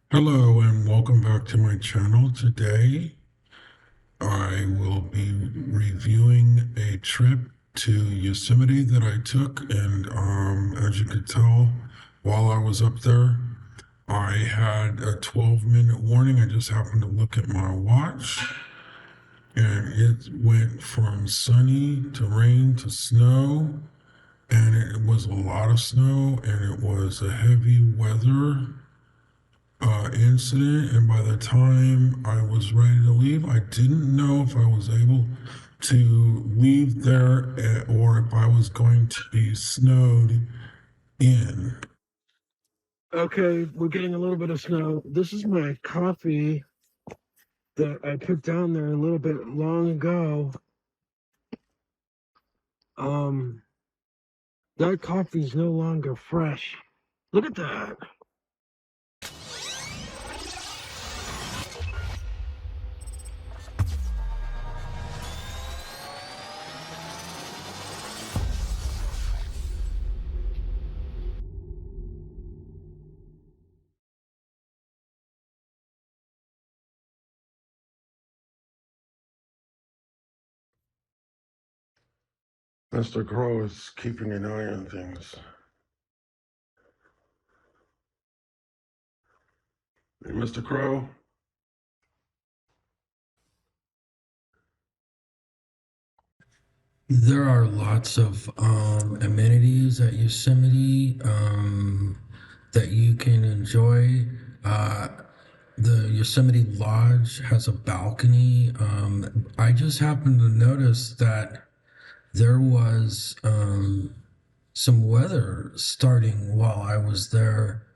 Hello and welcome back to my channel. Today I will be reviewing a trip to Yosemite that I took, and as you could tell, while I was up there, I had a 12-minute warning. I just happened to look at my watch, and it went from sunny to rain to snow, and it was a lot of snow, and it was a heavy weather incident. And by the time I was ready to leave, I didn't know if I was able to leave there or if I was going to be snowed in. Okay, we're getting a little bit of snow. This is my coffee that I put down there a little bit long ago. Um, that coffee's no longer fresh. Look at that. Mr. Crow is keeping an eye on things. Hey, Mr. Crow? There are lots of amenities at Yosemite that you can enjoy. Uh, the Yosemite Lodge has a balcony. I just happened to notice that there was some weather starting while I was there,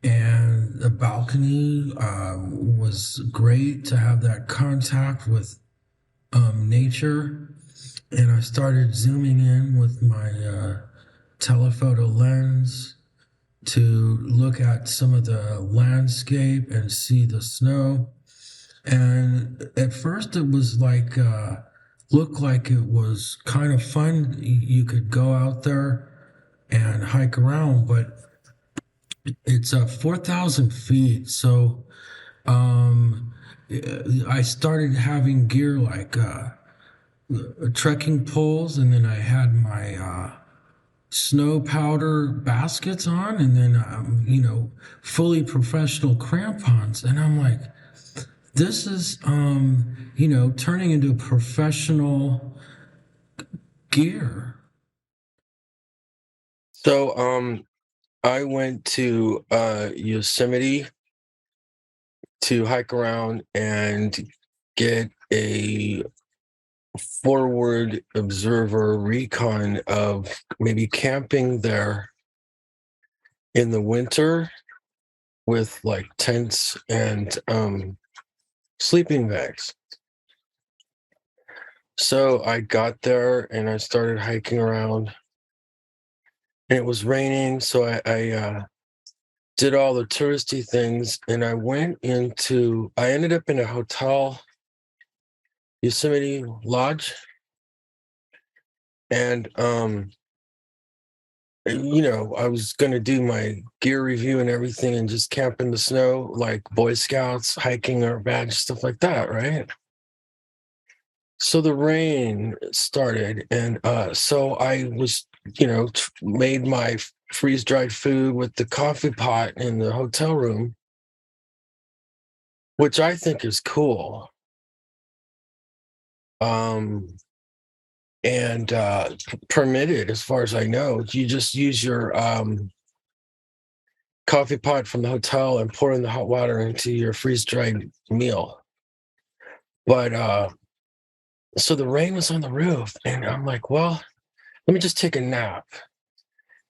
and the balcony was great to have that contact with nature. And I started zooming in with my telephoto lens to look at some of the landscape and see the snow. And at first, it was like, looked like it was kind of fun. You could go out there and hike around, but it's 4,000 feet. So um, I started having gear like trekking poles, and then I had my snow powder baskets on, and then fully professional crampons. And I'm like, this is turning into professional gear. So I went to Yosemite to hike around and get a forward observer recon of maybe camping there in the winter with like tents and sleeping bags. So I got there and I started hiking around, and it was raining, so I did all the touristy things, and I ended up in a hotel, Yosemite Lodge. And I was gonna do my gear review and everything and just camp in the snow like Boy Scouts, hiking our badge, stuff like that, right? So the rain started, and so I was, made my freeze-dried food with the coffee pot in the hotel room, which I think is cool. Um, and permitted, as far as I know. You just use your coffee pot from the hotel and pour in the hot water into your freeze-dried meal. But so the rain was on the roof, and I'm like, well, let me just take a nap.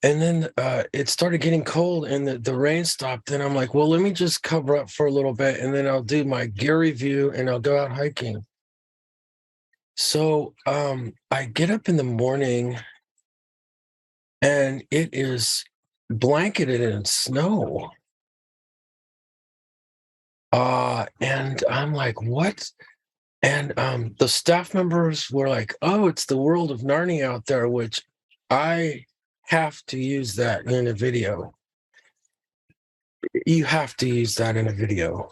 And then it started getting cold, and the rain stopped. And I'm like, well, let me just cover up for a little bit, and then I'll do my gear review, and I'll go out hiking. So I get up in the morning, and it is blanketed in snow. And I'm like, what? And the staff members were like, oh, it's the world of Narnia out there, which I have to use that in a video. You have to use that in a video.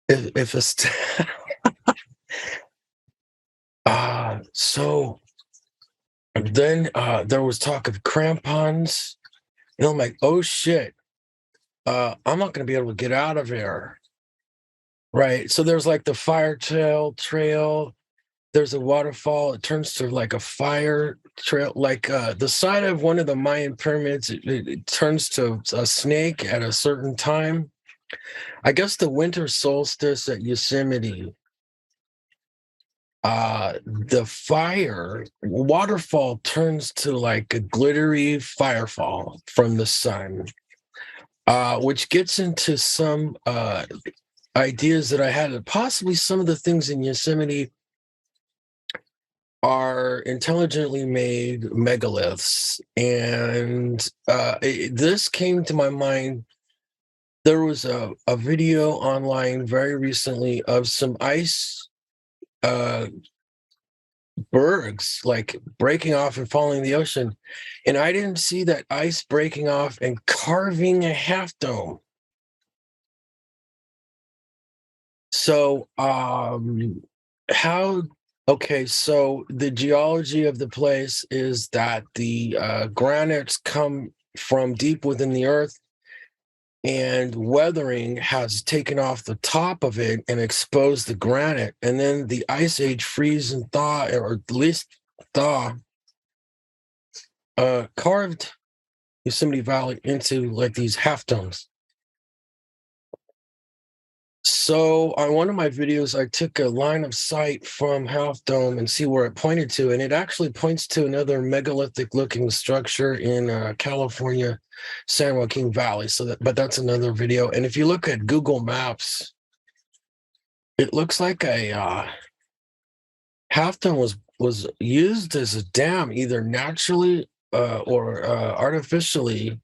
If it's so then there was talk of crampons, and I'm like, oh shit, I'm not gonna be able to get out of here. Right. So there's like the fire trail. There's a waterfall. It turns to like a fire trail, like the side of one of the Mayan pyramids. It turns to a snake at a certain time. I guess the winter solstice at Yosemite, the fire waterfall turns to like a glittery firefall from the sun, which gets into some ideas that I had that possibly some of the things in Yosemite are intelligently made megaliths. And this came to my mind. There was a video online very recently of some ice bergs like breaking off and falling in the ocean. And I didn't see that ice breaking off and carving a half dome. So, how, okay, so the geology of the place is that the granites come from deep within the earth, and weathering has taken off the top of it and exposed the granite. And then the ice age freeze and thaw, or at least thaw, carved Yosemite Valley into like these half domes. So on one of my videos, I took a line of sight from Half Dome and see where it pointed to, and it actually points to another megalithic-looking structure in California, San Joaquin Valley. But that's another video. And if you look at Google Maps, it looks like a Half Dome was used as a dam, either naturally or artificially.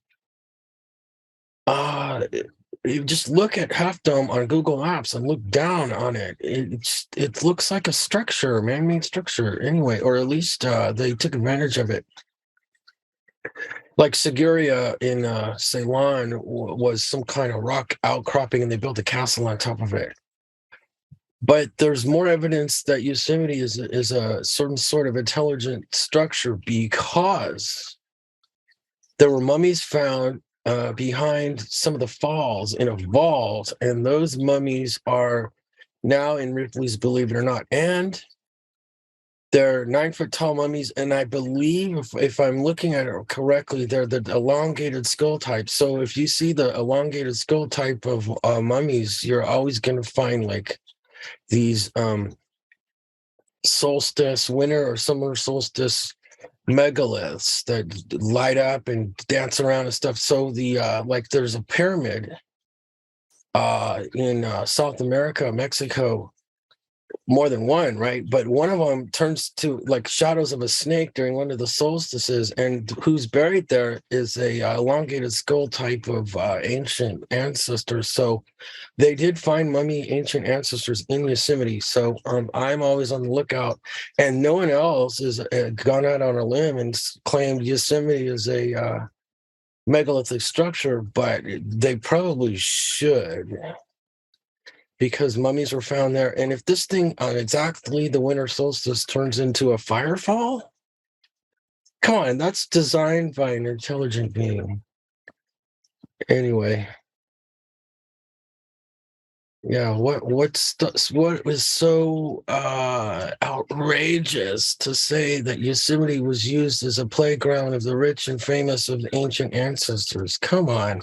You just look at Half Dome on Google Maps and look down on it. It looks like a structure, man-made structure, anyway, or at least they took advantage of it. Like Sigiriya in Ceylon was some kind of rock outcropping, and they built a castle on top of it. But there's more evidence that Yosemite is a certain sort of intelligent structure, because there were mummies found behind some of the falls in a vault, and those mummies are now in Ripley's Believe It or Not, and they're 9-foot tall mummies, and I believe, if I'm looking at it correctly, they're the elongated skull type. So if you see the elongated skull type of mummies, you're always going to find like these solstice, winter or summer solstice megaliths that light up and dance around and stuff. So the like there's a pyramid in South America, Mexico, more than one, right? But one of them turns to like shadows of a snake during one of the solstices, and who's buried there is a elongated skull type of ancient ancestors. So they did find mummy ancient ancestors in Yosemite. So I'm always on the lookout, and no one else has gone out on a limb and claimed Yosemite is a megalithic structure, but they probably should, because mummies were found there. And if this thing on exactly the winter solstice turns into a firefall, come on, that's designed by an intelligent being. Anyway. Yeah, what was so outrageous to say that Yosemite was used as a playground of the rich and famous of the ancient ancestors? Come on.